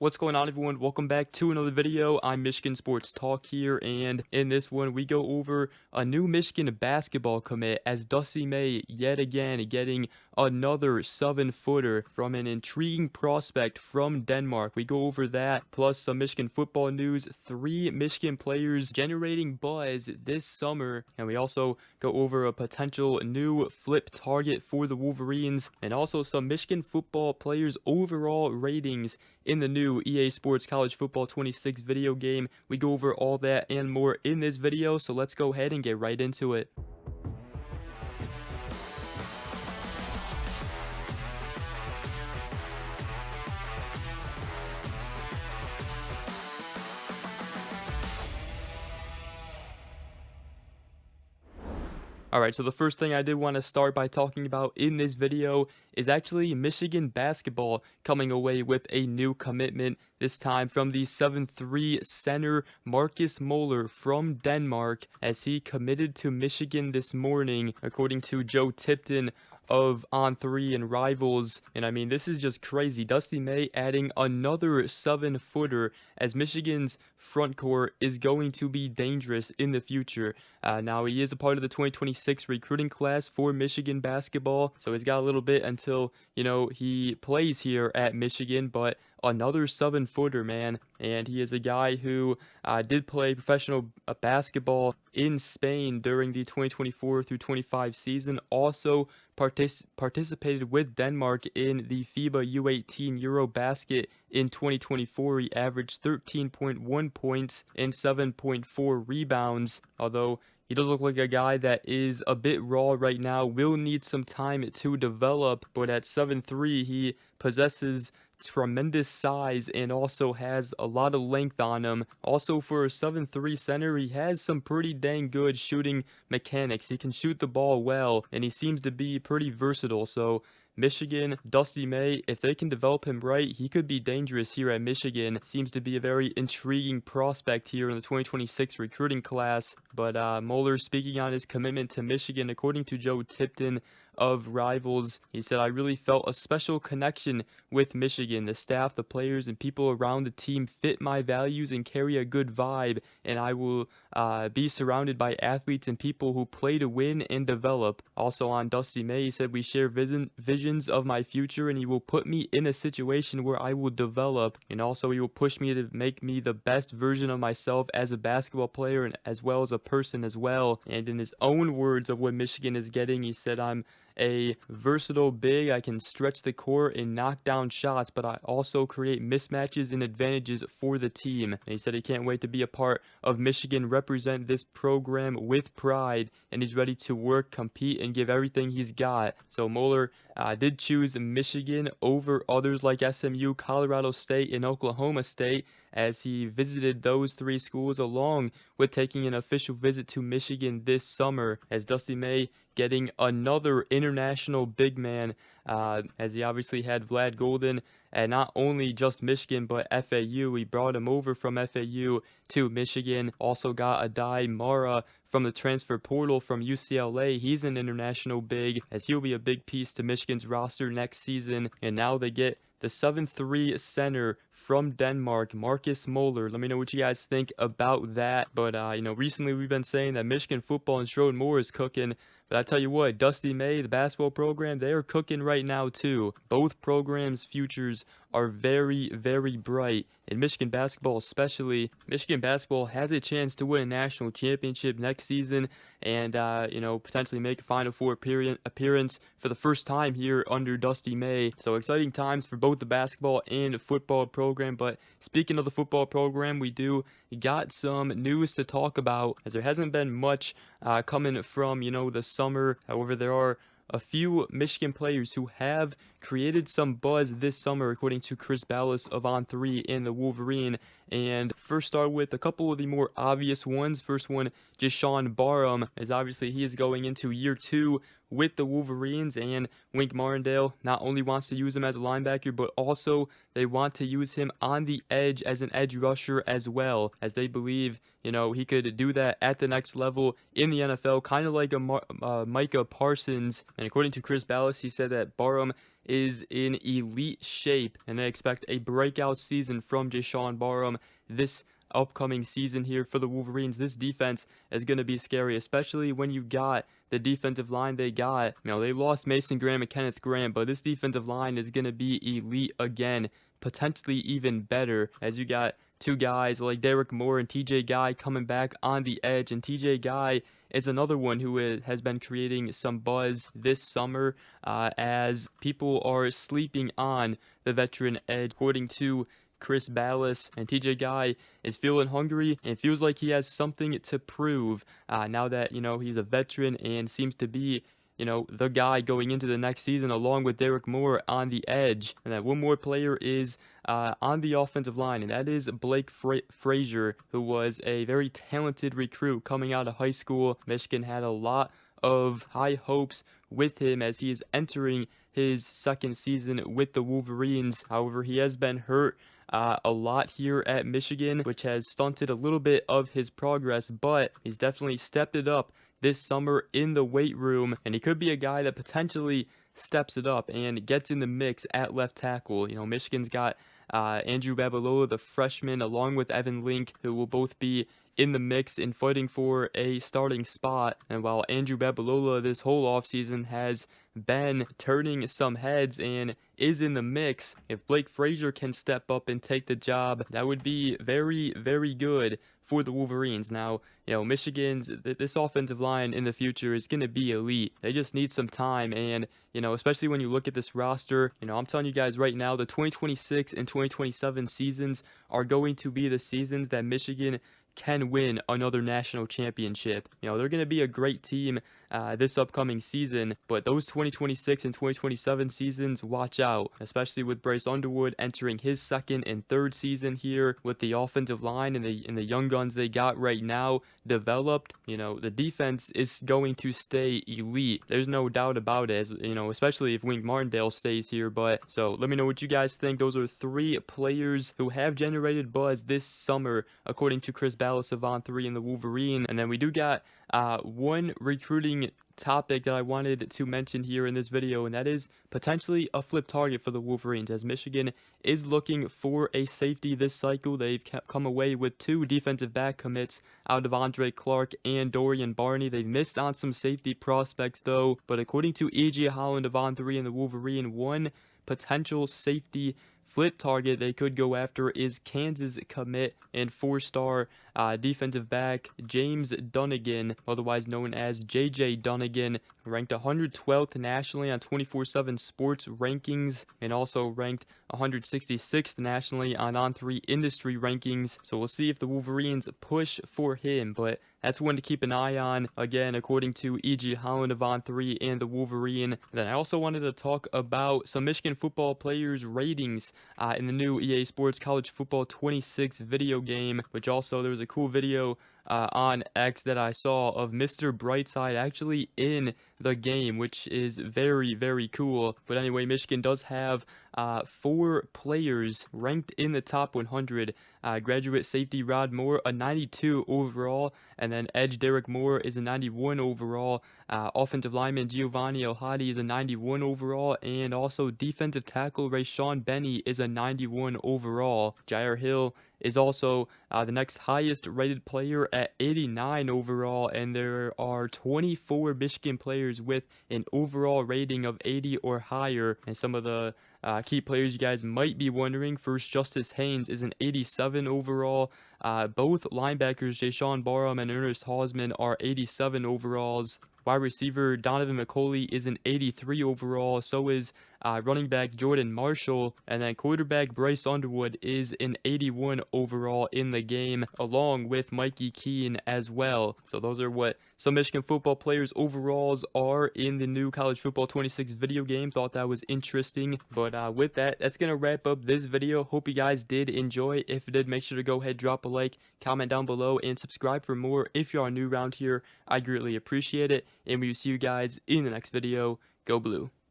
What's going on, everyone? Welcome back to another video. I'm Michigan Sports Talk here, and in this one we go over a new Michigan basketball commit as Dusty May yet again getting another 7-footer from an intriguing prospect from Denmark. We go over that plus some Michigan football news, 3 Michigan players generating buzz this summer, and we also go over a potential new flip target for the Wolverines and also some Michigan football players overall ratings in the new EA Sports College Football 26 video game. We go over all that and more in this video, so let's go ahead and get right into it. Alright, so the first thing I did want to start by talking about in this video is actually Michigan basketball coming away with a new commitment, this time from the 7'3" center Marcus Moeller from Denmark, as he committed to Michigan this morning, according to Joe Tipton of On3 and Rivals. And I mean, this is just crazy. Dusty May adding another 7-footer as Michigan's front court is going to be dangerous in the future. Now, he is a part of the 2026 recruiting class for Michigan basketball, so he's got a little bit until, he plays here at Michigan, but another 7-footer, man. And he is a guy who did play professional basketball in Spain during the 2024 through 25 season. Also participated with Denmark in the FIBA U18 Eurobasket in 2024. He averaged 13.1 points and 7.4 rebounds, although he does look like a guy that is a bit raw right now, will need some time to develop, but at 7'3", he possesses tremendous size and also has a lot of length on him. Also, for a 7'3" center, he has some pretty dang good shooting mechanics. He can shoot the ball well, and he seems to be pretty versatile. So Michigan, Dusty May, if they can develop him right, he could be dangerous here at Michigan. Seems to be a very intriguing prospect here in the 2026 recruiting class. But Moeller speaking on his commitment to Michigan, according to Joe Tipton of Rivals, he said, "I really felt a special connection with Michigan. The staff, the players, and people around the team fit my values and carry a good vibe, and I will be surrounded by athletes and people who play to win and develop." Also on Dusty May, he said, "We share visions of my future, and he will put me in a situation where I will develop, and also he will push me to make me the best version of myself as a basketball player and as well as a person as well." And in his own words of what Michigan is getting, he said, "I'm a versatile big. I can stretch the court and knock down shots, but I also create mismatches and advantages for the team." And he said he can't wait to be a part of Michigan, represent this program with pride, and he's ready to work, compete, and give everything he's got. So Moeller did choose Michigan over others like SMU, Colorado State, and Oklahoma State, as he visited those 3 schools along with taking an official visit to Michigan this summer, as Dusty May getting another international big man, as he obviously had Vlad Golden and not only just Michigan but FAU. He brought him over from FAU to Michigan. Also got Adai Mara from the transfer portal from UCLA. He's an international big, as he'll be a big piece to Michigan's roster next season. And now they get the 7'3" center from Denmark, Marcus Moeller. Let me know what you guys think about that. But, recently we've been saying that Michigan football and Sherrod Moore is cooking. But I tell you what, Dusty May, the basketball program, they are cooking right now too. Both programs' futures are very, very bright. In Michigan basketball especially, Michigan basketball has a chance to win a national championship next season and, potentially make a Final Four appearance for the first time here under Dusty May. So exciting times for both the basketball and football program. But speaking of the football program, we got some news to talk about, as there hasn't been much coming from, the summer. However, there are a few Michigan players who have created some buzz this summer, according to Chris Ballas of On3 and the Wolverine. And first start with a couple of the more obvious ones. First one, Jishawn Barham, as obviously he is going into year 2 with the Wolverines, and Wink Martindale not only wants to use him as a linebacker, but also they want to use him on the edge as an edge rusher as well, as they believe, he could do that at the next level in the NFL, kind of like a Micah Parsons. And according to Chris Balas, he said that Barham is in elite shape, and they expect a breakout season from Jaishawn Barham this upcoming season here for the Wolverines. This defense is going to be scary, especially when you got the defensive line they got. They lost Mason Graham and Kenneth Graham, but this defensive line is going to be elite again, potentially even better, as you got two guys like Derek Moore and TJ Guy coming back on the edge. And TJ Guy is another one who has been creating some buzz this summer, as people are sleeping on the veteran edge, according to Chris Balas. And TJ Guy is feeling hungry and feels like he has something to prove now that, he's a veteran and seems to be, the guy going into the next season, along with Derek Moore on the edge. And then one more player is on the offensive line, and that is Blake Frazier, who was a very talented recruit coming out of high school. Michigan had a lot of high hopes with him as he is entering his second season with the Wolverines. However, he has been hurt a lot here at Michigan, which has stunted a little bit of his progress, but he's definitely stepped it up this summer in the weight room, and he could be a guy that potentially steps it up and gets in the mix at left tackle. Michigan's got Andrew Babalola, the freshman, along with Evan Link, who will both be in the mix and fighting for a starting spot. And while Andrew Babalola this whole offseason has been turning some heads and is in the mix, if Blake Frazier can step up and take the job, that would be very, very good for the Wolverines. Now, Michigan's this offensive line in the future is going to be elite. They just need some time, and especially when you look at this roster, I'm telling you guys right now, the 2026 and 2027 seasons are going to be the seasons that Michigan can win another national championship. They're going to be a great team this upcoming season, but those 2026 and 2027 seasons, watch out, especially with Bryce Underwood entering his second and third season here with the offensive line and the young guns they got right now developed. The defense is going to stay elite. There's no doubt about it, especially if Wink Martindale stays here. But so let me know what you guys think. Those are three players who have generated buzz this summer, according to Chris Balas of On3 and the Wolverine. And then we do got one recruiting topic that I wanted to mention here in this video, and that is potentially a flip target for the Wolverines, as Michigan is looking for a safety this cycle. They've come away with two defensive back commits out of Andre Clark and Dorian Barney. They've missed on some safety prospects though, but according to E.J. Holland of On3 and the Wolverine, one potential safety flip target they could go after is Kansas commit and four-star defensive back James Dunnigan, otherwise known as JJ Dunnigan, ranked 112th nationally on 24/7 Sports rankings, and also ranked 166th nationally on On3 industry rankings. So we'll see if the Wolverines push for him, but that's one to keep an eye on, again, according to E.G. Holland of On3 and the Wolverine. Then I also wanted to talk about some Michigan football players' ratings in the new EA Sports College Football 26 video game, which also there was a cool video on X that I saw of Mr. Brightside actually in the game, which is very, very cool. But anyway, Michigan does have 4 players ranked in the top 100. Graduate safety Rod Moore, a 92 overall, and then edge Derek Moore is a 91 overall. Offensive lineman Giovanni El-Hadi is a 91 overall, and also defensive tackle Rayshawn Benny is a 91 overall. Jair Hill is also the next highest rated player at 89 overall, and there are 24 Michigan players with an overall rating of 80 or higher. And some of the key players you guys might be wondering: first, Justice Haynes is an 87 overall. Both linebackers Jaishawn Barham and Ernest Hausman are 87 overalls. Wide receiver Donovan McCauley is an 83 overall. So is running back Jordan Marshall, and then quarterback Bryce Underwood is an 81 overall in the game, along with Mikey Keene as well. So those are what some Michigan football players' overalls are in the new College Football 26 video game. Thought that was interesting. But with that, that's going to wrap up this video. Hope you guys did enjoy. If you did, make sure to go ahead, drop a like, comment down below, and subscribe for more if you are new around here. I greatly appreciate it, and we will see you guys in the next video. Go Blue.